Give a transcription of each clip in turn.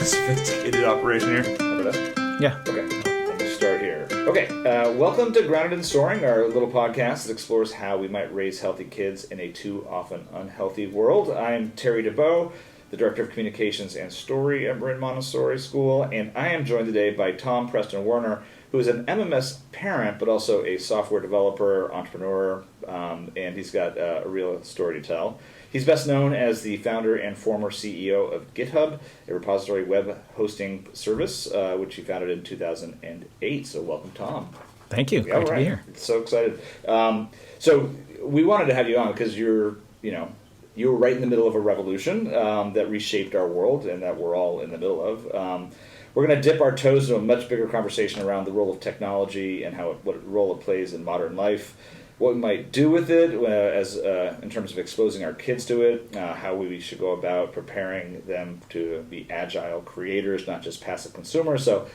sophisticated operation here. Yeah. Okay. Let me start here. Okay. Welcome to Grounded in Soaring, our little podcast that explores how we might raise healthy kids in a too often unhealthy world. I'm Terry DeBow, the Director of Communications and Story at Marin Montessori School, and I am joined today by Tom Preston-Werner, who is an MMS parent, but also a software developer, entrepreneur, and he's got a real story to tell. He's best known as the founder and former CEO of GitHub, a repository web hosting service, which he founded in 2008. So welcome, Tom. Thank you. Great to be here. So excited. So we wanted to have you on because you were right in the middle of a revolution that reshaped our world and that we're all in the middle of. We're going to dip our toes into a much bigger conversation around the role of technology and what role it plays in modern life, what we might do with it in terms of exposing our kids to it, how we should go about preparing them to be agile creators, not just passive consumers. So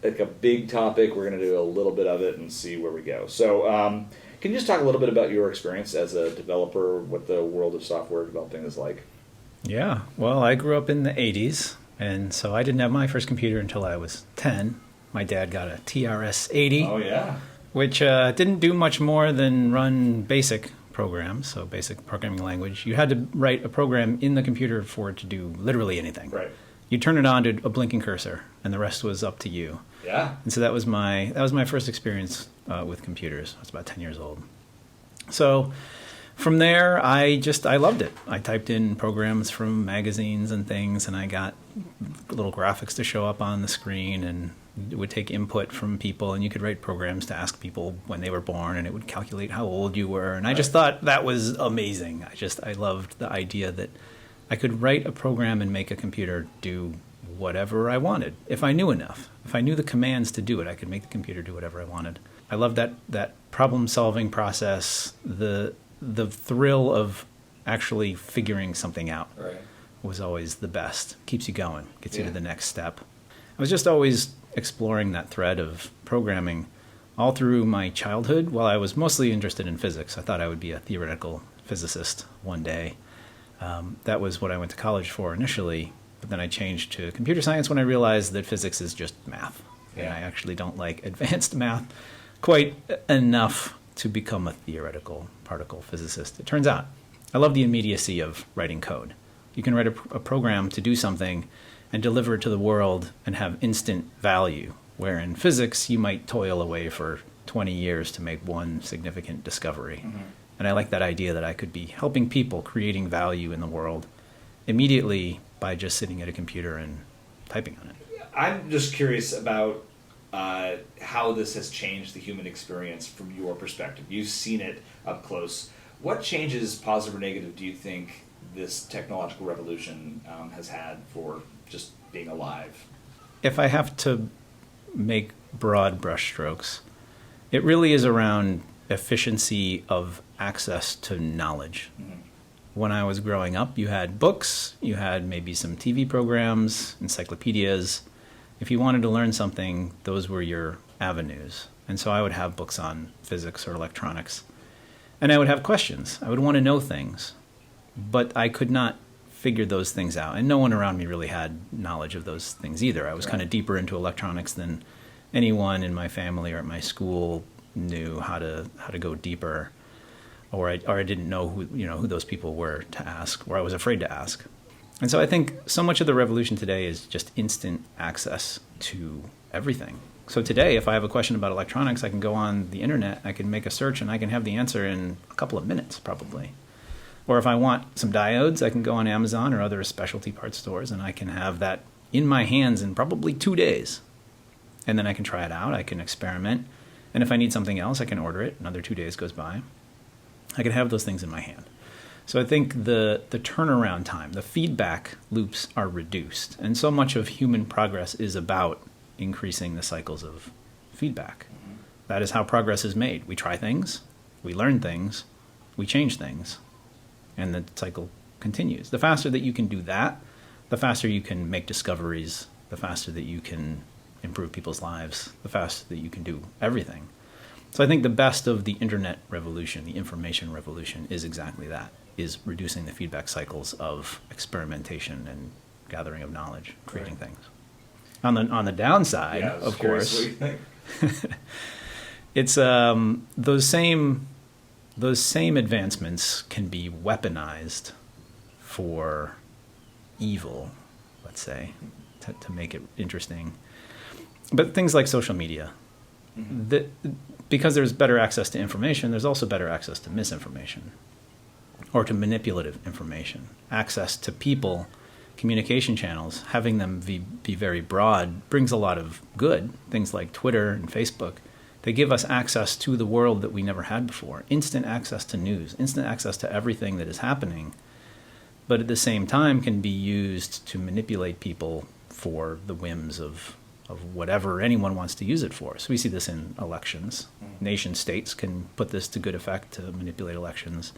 like a big topic, we're going to do a little bit of it and see where we go. So can you just talk a little bit about your experience as a developer, what the world of software developing is like? Yeah, well, I grew up in the 80s, and so I didn't have my first computer until I was 10. My dad got a TRS-80. Oh, yeah. Which didn't do much more than run basic programs, so basic programming language. You had to write a program in the computer for it to do literally anything. Right. You turn it on to a blinking cursor, and the rest was up to you. Yeah. And so that was my first experience with computers. I was about 10 years old. So from there, I loved it. I typed in programs from magazines and things, and I got little graphics to show up on the screen, and it would take input from people, and you could write programs to ask people when they were born, and it would calculate how old you were. And I just thought that was amazing. I loved the idea that I could write a program and make a computer do whatever I wanted. If I knew enough, if I knew the commands to do it, I could make the computer do whatever I wanted. I loved that problem-solving process, the thrill of actually figuring something out. Right. Was always the best. Keeps you going, gets you to the next step. I was just always exploring that thread of programming all through my childhood. While I was mostly interested in physics, I thought I would be a theoretical physicist one day. That was what I went to college for initially, but then I changed to computer science when I realized that physics is just math. Yeah. And I actually don't like advanced math quite enough to become a theoretical particle physicist. It turns out I love the immediacy of writing code. You can write a program to do something and deliver it to the world and have instant value, where in physics you might toil away for 20 years to make one significant discovery. Mm-hmm. And I like that idea that I could be helping people, creating value in the world immediately by just sitting at a computer and typing on it. I'm just curious about how this has changed the human experience from your perspective. You've seen it up close. What changes, positive or negative, do you think this technological revolution has had for just being alive? If I have to make broad brushstrokes, it really is around efficiency of access to knowledge. Mm-hmm. When I was growing up, you had books, you had maybe some TV programs, encyclopedias. If you wanted to learn something, those were your avenues. And so I would have books on physics or electronics. And I would have questions. I would want to know things. But I could not figure those things out. And no one around me really had knowledge of those things either. I was kind of deeper into electronics than anyone in my family or at my school knew how to go deeper. Or I didn't know who those people were to ask, or I was afraid to ask. And so I think so much of the revolution today is just instant access to everything. So today, if I have a question about electronics, I can go on the internet, I can make a search, and I can have the answer in a couple of minutes, probably. Or if I want some diodes, I can go on Amazon or other specialty parts stores, and I can have that in my hands in probably 2 days. And then I can try it out, I can experiment, and if I need something else, I can order it. Another 2 days goes by. I can have those things in my hand. So I think the turnaround time, the feedback loops are reduced. And so much of human progress is about increasing the cycles of feedback. Mm-hmm. That is how progress is made. We try things, we learn things, we change things, and the cycle continues. The faster that you can do that, the faster you can make discoveries, the faster that you can improve people's lives, the faster that you can do everything. So I think the best of the internet revolution, the information revolution, is exactly that, is reducing the feedback cycles of experimentation and gathering of knowledge, creating Right. things. On the downside, Yeah, I was of curious course, what you think. it's those same advancements can be weaponized for evil, let's say, to make it interesting. But things like social media, that because there's better access to information, there's also better access to misinformation or to manipulative information. Access to people, communication channels, having them be very broad brings a lot of good. Things like Twitter and Facebook, they give us access to the world that we never had before. Instant access to news, instant access to everything that is happening, but at the same time can be used to manipulate people for the whims of whatever anyone wants to use it for. So we see this in elections. Nation states can put this to good effect to manipulate elections.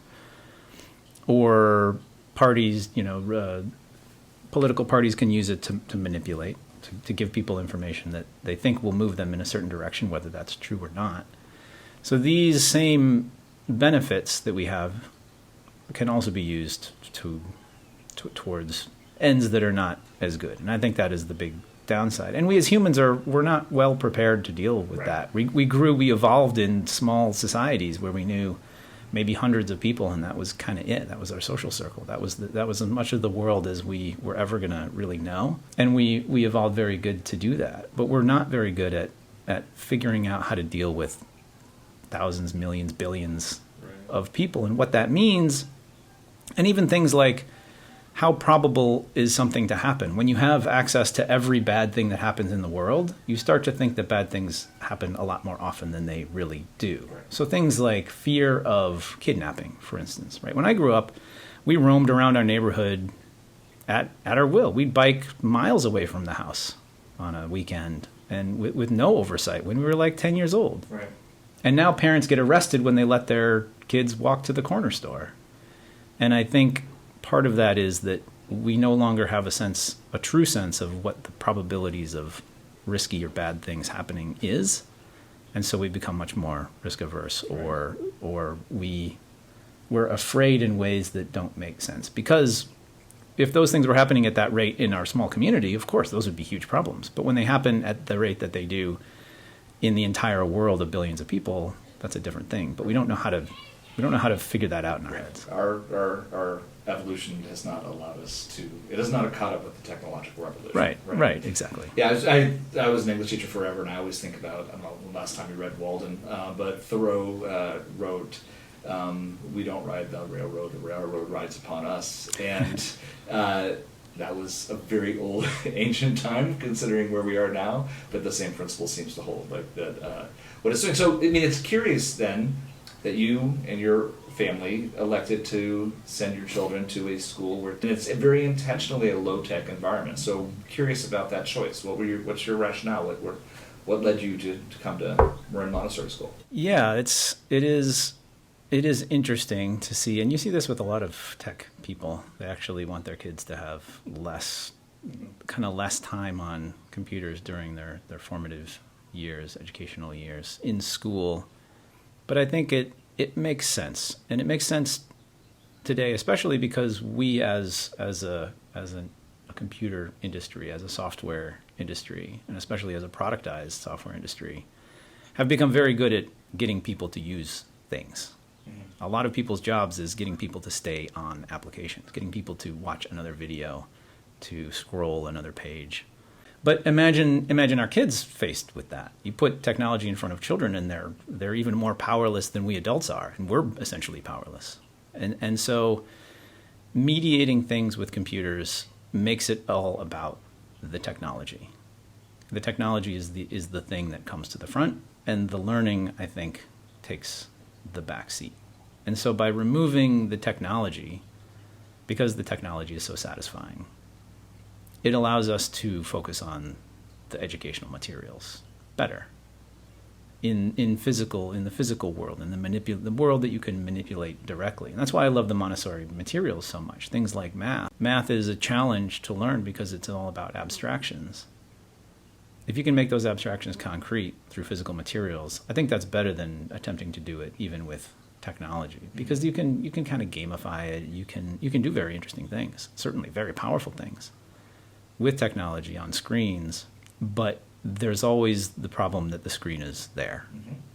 Or parties, political parties can use it to manipulate, to give people information that they think will move them in a certain direction, whether that's true or not. So these same benefits that we have can also be used towards ends that are not as good. And I think that is the big downside. And we as humans we're not well prepared to deal with Right. that. We evolved in small societies where we knew maybe hundreds of people, and that was kind of it. That was our social circle. That was as much of the world as we were ever going to really know. And we evolved very good to do that. But we're not very good at figuring out how to deal with thousands, millions, billions Right. of people and what that means. And even things like how probable is something to happen? When you have access to every bad thing that happens in the world, you start to think that bad things happen a lot more often than they really do. Right. So things like fear of kidnapping, for instance, right? When I grew up, we roamed around our neighborhood at our will. We'd bike miles away from the house on a weekend and with no oversight when we were like 10 years old. Right. And now parents get arrested when they let their kids walk to the corner store. And I think part of that is that we no longer have a true sense of what the probabilities of risky or bad things happening is. And so we become much more risk averse, or we're afraid in ways that don't make sense. Because if those things were happening at that rate in our small community, of course, those would be huge problems. But when they happen at the rate that they do in the entire world of billions of people, that's a different thing. But we don't know how to figure that out in our heads. Our evolution has not allowed us to. It has not caught up with the technological revolution. Right, exactly. Yeah, I was an English teacher forever, and I always think about, I don't know the last time you read Walden, but Thoreau wrote, "We don't ride the railroad rides upon us," and that was a very old, ancient time, considering where we are now. But the same principle seems to hold, like that. What it's doing. So, I mean, it's curious then that you and your family elected to send your children to a school where it's very intentionally a low-tech environment. So curious about that choice. What's your rationale? What led you to come to Marin Montessori School? Yeah, it is interesting to see, and you see this with a lot of tech people. They actually want their kids to have less time on computers during their formative years, educational years in school. But I think it makes sense, and it makes sense today, especially because we as a computer industry, as a software industry, and especially as a productized software industry, have become very good at getting people to use things. A lot of people's jobs is getting people to stay on applications, getting people to watch another video, to scroll another page. But imagine our kids faced with that. You put technology in front of children, and they're even more powerless than we adults are, and we're essentially powerless. And so mediating things with computers makes it all about the technology. The technology is the thing that comes to the front, and the learning, I think, takes the back seat. And so by removing the technology, because the technology is so satisfying, it allows us to focus on the educational materials better in the physical world, in the world that you can manipulate directly. And that's why I love the Montessori materials so much. Things like math. Math is a challenge to learn because it's all about abstractions. If you can make those abstractions concrete through physical materials, I think that's better than attempting to do it even with technology, because you can kind of gamify it. You can do very interesting things, certainly very powerful things. with technology on screens, but there's always the problem that the screen is there.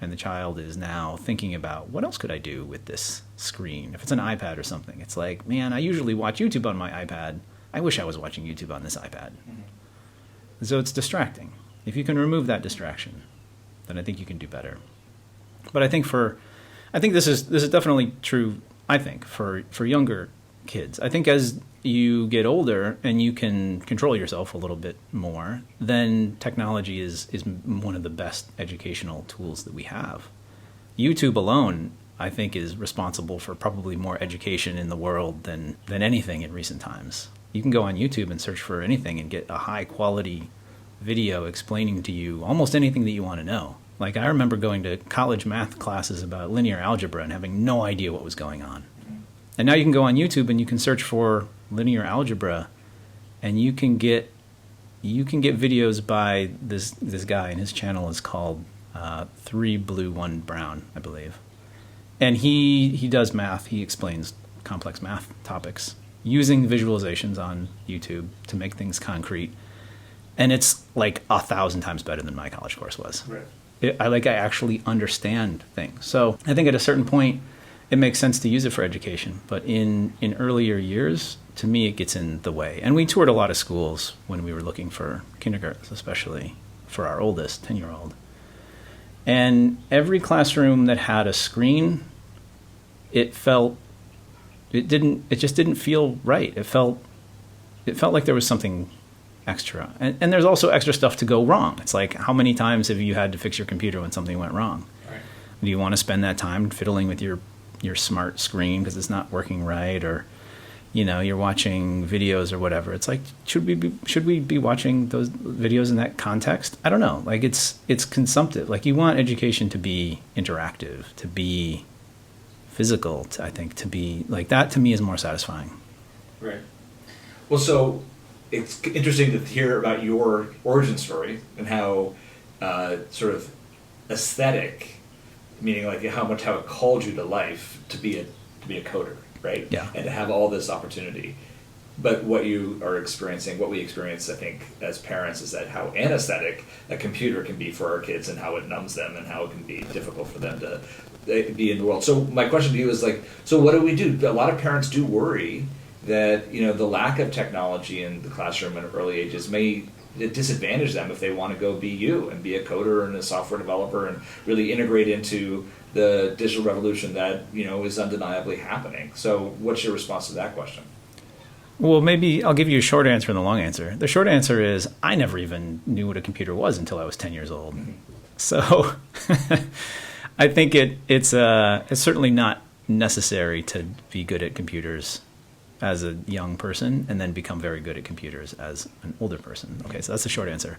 And the child is now thinking about, what else could I do with this screen? If it's an iPad or something, it's like, man, I usually watch YouTube on my iPad. I wish I was watching YouTube on this iPad. So it's distracting. If you can remove that distraction, then I think you can do better. But I think this is definitely true, I think, for younger kids. I think as you get older and you can control yourself a little bit more, then technology is one of the best educational tools that we have. YouTube alone, I think, is responsible for probably more education in the world than anything in recent times. You can go on YouTube and search for anything and get a high quality video explaining to you almost anything that you want to know. Like, I remember going to college math classes about linear algebra and having no idea what was going on. And now you can go on YouTube and you can search for linear algebra, and you can get videos by this guy, and his channel is called 3 Blue 1 Brown, I believe. And he does math. He explains complex math topics using visualizations on YouTube to make things concrete. And it's like 1,000 times better than my college course was. Right. I actually understand things. So I think at a certain point, it makes sense to use it for education. But in earlier years, to me, it gets in the way. And we toured a lot of schools when we were looking for kindergartens, especially for our oldest, 10-year-old. And every classroom that had a screen, it just didn't feel right. It felt like there was something extra. And there's also extra stuff to go wrong. It's like, how many times have you had to fix your computer when something went wrong? Right. Do you want to spend that time fiddling with your smart screen because it's not working right, or you're watching videos or whatever? It's like, should we be watching those videos in that context? I don't know. Like, it's consumptive. Like, you want education to be interactive, to be physical, I think, to be like that. To me, is more satisfying. Right. Well, so it's interesting to hear about your origin story and how sort of aesthetic, meaning like how it called you to life to be a coder, right? Yeah. And to have all this opportunity. But what you are experiencing, what we experience, I think, as parents, is that how anesthetic a computer can be for our kids, and how it numbs them, and how it can be difficult for them to be in the world. So my question to you is like, so what do we do? A lot of parents do worry that the lack of technology in the classroom at early ages may disadvantage them if they want to go be you and be a coder and a software developer and really integrate into the digital revolution that is undeniably happening. So what's your response to that question? Well, maybe I'll give you a short answer and a long answer. The short answer is, I never even knew what a computer was until I was 10 years old. Mm-hmm. So I think it's certainly not necessary to be good at computers as a young person and then become very good at computers as an older person. Okay, so that's the short answer.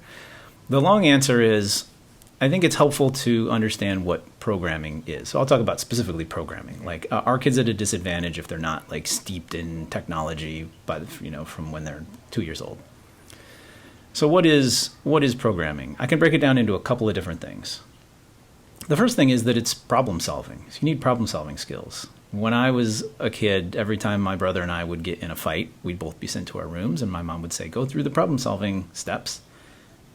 The long answer is, I think it's helpful to understand what programming is. So I'll talk about specifically programming. Like, are kids at a disadvantage if they're not like steeped in technology from when they're 2 years old? So what is programming? I can break it down into a couple of different things. The first thing is that it's problem solving. So you need problem solving skills. When I was a kid, every time my brother and I would get in a fight, we'd both be sent to our rooms, and my mom would say, go through the problem solving steps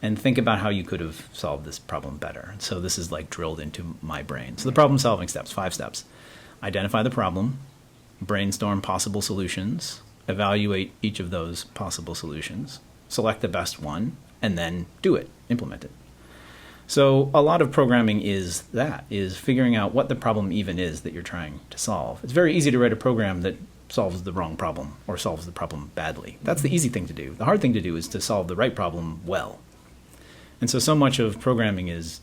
and think about how you could have solved this problem better. So this is like drilled into my brain. So the problem solving steps, 5 steps. Identify the problem, brainstorm possible solutions, evaluate each of those possible solutions, select the best one, and then do it, implement it. So a lot of programming is figuring out what the problem even is that you're trying to solve. It's very easy to write a program that solves the wrong problem or solves the problem badly. That's the easy thing to do. The hard thing to do is to solve the right problem well. And so much of programming is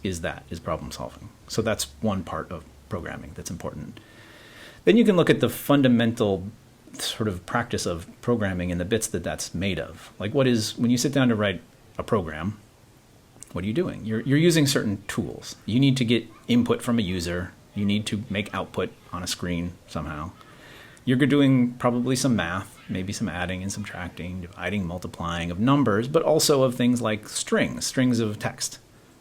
problem solving. So that's one part of programming that's important. Then you can look at the fundamental sort of practice of programming and the bits that's made of. Like, when you sit down to write a program, what are you doing? You're using certain tools. You need to get input from a user. You need to make output on a screen somehow. You're doing probably some math, maybe some adding and subtracting, dividing, multiplying of numbers, but also of things like strings of text.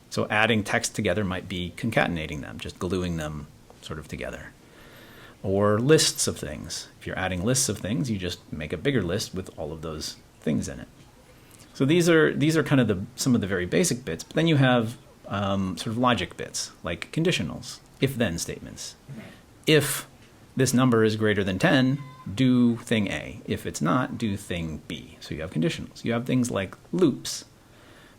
So adding text together might be concatenating them, just gluing them sort of together. Or lists of things. If you're adding lists of things, you just make a bigger list with all of those things in it. So these are kind of some of the very basic bits. But then you have sort of logic bits, like conditionals, if-then statements. If this number is greater than 10, do thing A. If it's not, do thing B. So you have conditionals. You have things like loops,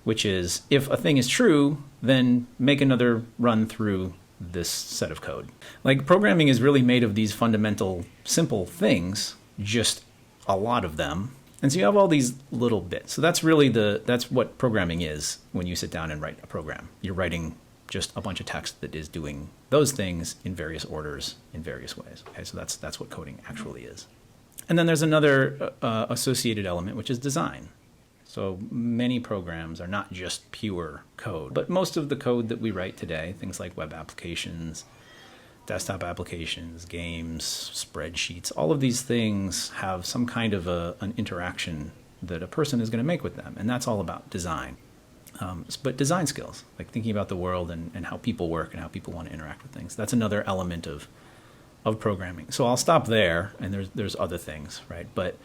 which is if a thing is true, then make another run through this set of code. Like programming is really made of these fundamental, simple things, just a lot of them. And so you have all these little bits. So that's really that's what programming is when you sit down and write a program. You're writing just a bunch of text that is doing those things in various orders in various ways. Okay, so that's what coding actually is. And then there's another associated element, which is design. So many programs are not just pure code, but most of the code that we write today, things like web applications, desktop applications, games, spreadsheets, all of these things have some kind of an interaction that a person is going to make with them. And that's all about design. But design skills, like thinking about the world and how people work and how people want to interact with things, that's another element of programming. So I'll stop there, and there's other things, right? But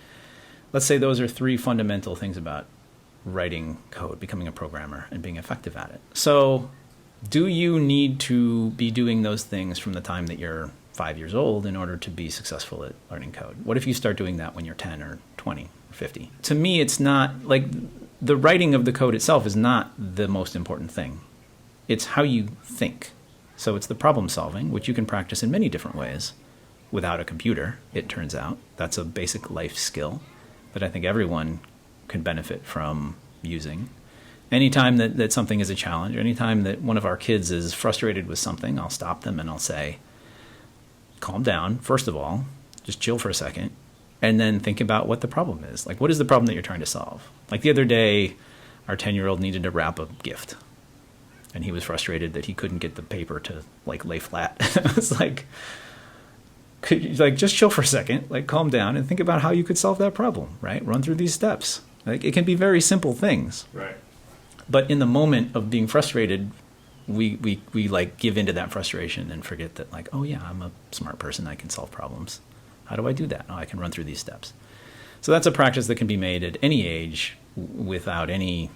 let's say those are three fundamental things about writing code, becoming a programmer, and being effective at it. So do you need to be doing those things from the time that you're 5 years old in order to be successful at learning code? What if you start doing that when you're 10 or 20 or 50? To me, it's not like the writing of the code itself is not the most important thing. It's how you think. So it's the problem solving, which you can practice in many different ways without a computer, it turns out. That's a basic life skill that I think everyone can benefit from using. Anytime that something is a challenge, or anytime that one of our kids is frustrated with something, I'll stop them and I'll say, calm down, first of all, just chill for a second, and then think about what the problem is. Like, what is the problem that you're trying to solve? Like the other day, our 10-year-old needed to wrap a gift, and he was frustrated that he couldn't get the paper to like lay flat. I was like, could you like just chill for a second, like calm down and think about how you could solve that problem, right? Run through these steps. Like it can be very simple things. Right. But in the moment of being frustrated, we like give into that frustration and forget that like, oh yeah, I'm a smart person. I can solve problems. How do I do that? Oh, I can run through these steps. So that's a practice that can be made at any age without any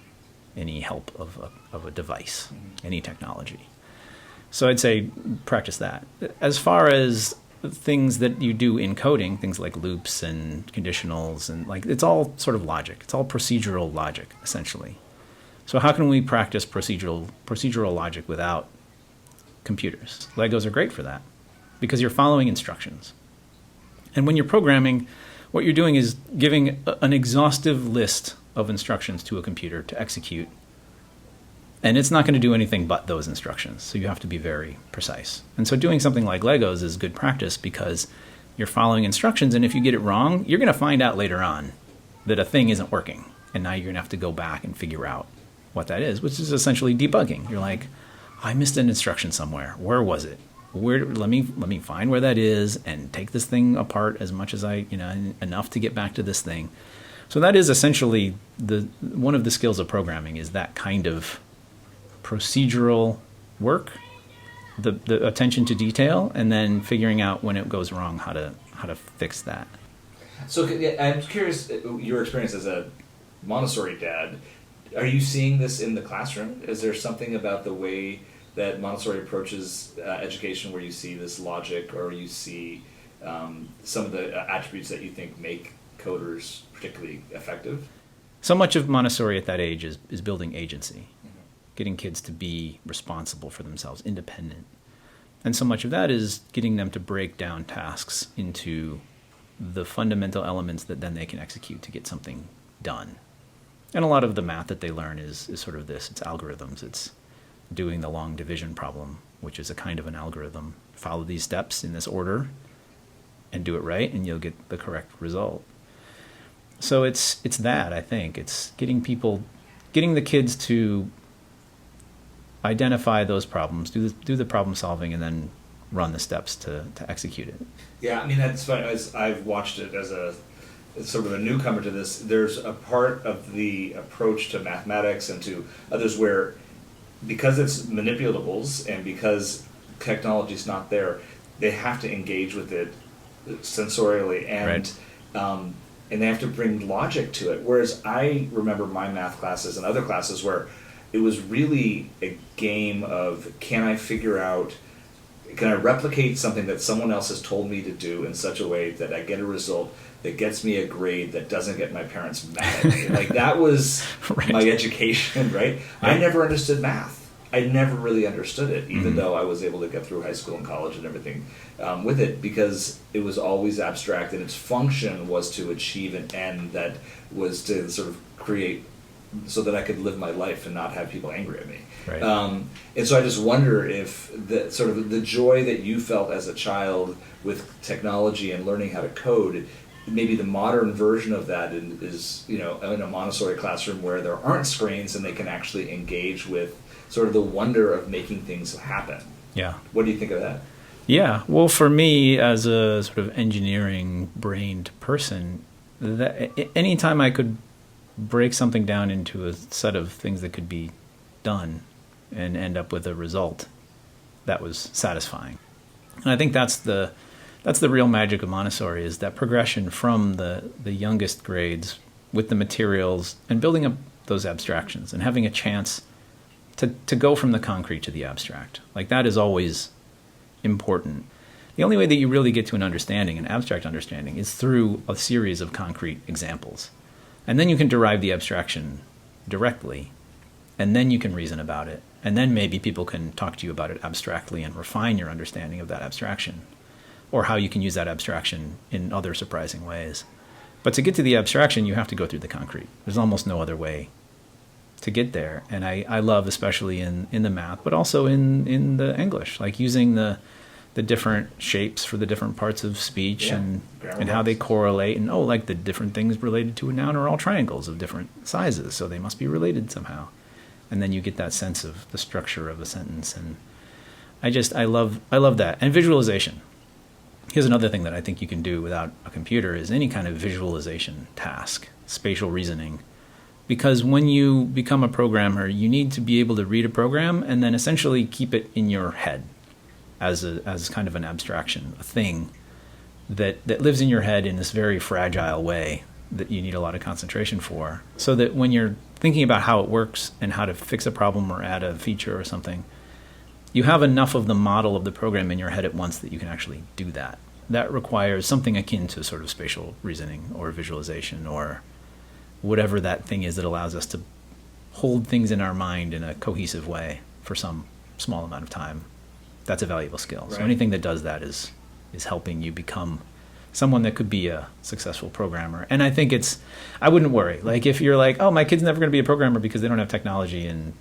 help of a device, any technology. So I'd say practice that. As far as things that you do in coding, things like loops and conditionals, and like it's all sort of logic. It's all procedural logic, essentially. So how can we practice procedural logic without computers? Legos are great for that because you're following instructions. And when you're programming, what you're doing is giving an exhaustive list of instructions to a computer to execute. And it's not going to do anything but those instructions. So you have to be very precise. And so doing something like Legos is good practice because you're following instructions. And if you get it wrong, you're going to find out later on that a thing isn't working. And now you're going to have to go back and figure out what that is, which is essentially debugging. You're like, I missed an instruction somewhere. Where was it? Let me find where that is and take this thing apart as much as enough to get back to this thing. So that is essentially one of the skills of programming is that kind of procedural work, the attention to detail, and then figuring out when it goes wrong how to fix that. So I'm curious, your experience as a Montessori dad, are you seeing this in the classroom? Is there something about the way that Montessori approaches education where you see this logic, or you see some of the attributes that you think make coders particularly effective? So much of Montessori at that age is building agency, getting kids to be responsible for themselves, independent. And so much of that is getting them to break down tasks into the fundamental elements that then they can execute to get something done. And a lot of the math that they learn is sort of this. It's algorithms. It's doing the long division problem, which is a kind of an algorithm. Follow these steps in this order and do it right, and you'll get the correct result. So it's that, I think. It's getting the kids to identify those problems, do the problem solving, and then run the steps to execute it. Yeah, I mean, that's funny. As I've watched it as sort of a newcomer to this, there's a part of the approach to mathematics and to others where, because it's manipulables and because technology's not there, they have to engage with it sensorially, and right. and they have to bring logic to it. Whereas I remember my math classes and other classes where it was really a game of, can I replicate something that someone else has told me to do in such a way that I get a result that gets me a grade that doesn't get my parents mad at me. Like, that was Right. my education, right? I never understood math. I never really understood it, even though I was able to get through high school and college and everything with it, because it was always abstract, and its function was to achieve an end that was to sort of create so that I could live my life and not have people angry at me. Right. And so I just wonder if the sort of the joy that you felt as a child with technology and learning how to code, maybe the modern version of that is, in a Montessori classroom where there aren't screens and they can actually engage with sort of the wonder of making things happen. Yeah. What do you think of that? Yeah. Well, for me, as a sort of engineering-brained person, anytime I could break something down into a set of things that could be done and end up with a result, that was satisfying. And I think that's the real magic of Montessori, is that progression from the youngest grades with the materials and building up those abstractions and having a chance to go from the concrete to the abstract. Like, that is always important. The only way that you really get to an understanding, an abstract understanding, is through a series of concrete examples. And then you can derive the abstraction directly, and then you can reason about it. And then maybe people can talk to you about it abstractly and refine your understanding of that abstraction, or how you can use that abstraction in other surprising ways. But to get to the abstraction, you have to go through the concrete. There's almost no other way to get there. And I love, especially in the math, but also in the English, like using the different shapes for the different parts of speech, and how they correlate, and like the different things related to a noun are all triangles of different sizes, so they must be related somehow. And then you get that sense of the structure of a sentence. And I love that. And visualization. Here's another thing that I think you can do without a computer, is any kind of visualization task, spatial reasoning. Because when you become a programmer, you need to be able to read a program and then essentially keep it in your head as kind of an abstraction, a thing that lives in your head in this very fragile way that you need a lot of concentration for, so that when you're thinking about how it works and how to fix a problem or add a feature or something, you have enough of the model of the program in your head at once that you can actually do that. That requires something akin to sort of spatial reasoning or visualization, or whatever that thing is that allows us to hold things in our mind in a cohesive way for some small amount of time. That's a valuable skill. Right. So anything that does that is helping you become someone that could be a successful programmer. And I think I wouldn't worry. Like, if you're like, oh, my kid's never going to be a programmer because they don't have technology in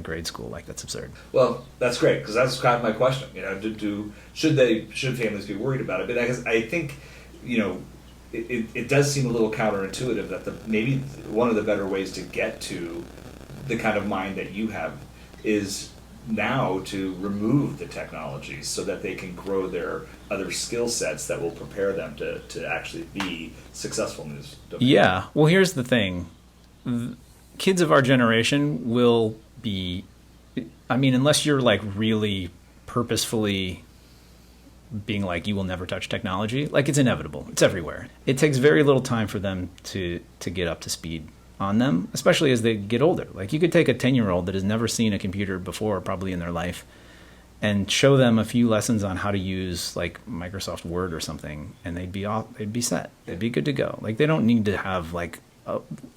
grade school, like, that's absurd. Well, that's great, because that's kind of my question. Should families be worried about it? But I think, it does seem a little counterintuitive that maybe one of the better ways to get to the kind of mind that you have is now to remove the technologies so that they can grow their other skill sets that will prepare them to actually be successful in this domain. Yeah. Well, here's the thing. Kids of our generation will be, unless you're like really purposefully being like, you will never touch technology, like, it's inevitable. It's everywhere. It takes very little time for them to get up to speed on them, especially as they get older. Like, you could take a 10-year-old that has never seen a computer before, probably in their life, and show them a few lessons on how to use like Microsoft Word or something, and they'd be set. They'd be good to go. Like, they don't need to have like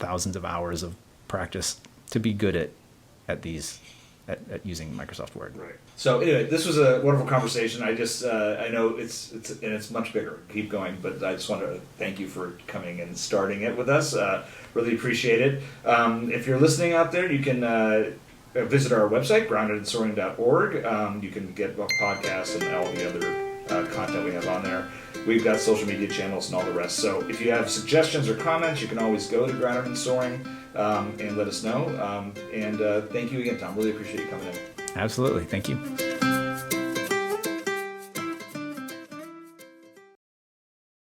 thousands of hours of practice to be good at using Microsoft Word. Right. So anyway, this was a wonderful conversation. I just I know it's much bigger. Keep going, but I just want to thank you for coming and starting it with us. Really appreciate it. If you're listening out there, you can visit our website, groundedandsoaring.org. You can get podcasts and all the other content we have on there. We've got social media channels and all the rest. So if you have suggestions or comments, you can always go to Grounded and Soaring and let us know. And thank you again, Tom. Really appreciate you coming in. Absolutely. Thank you.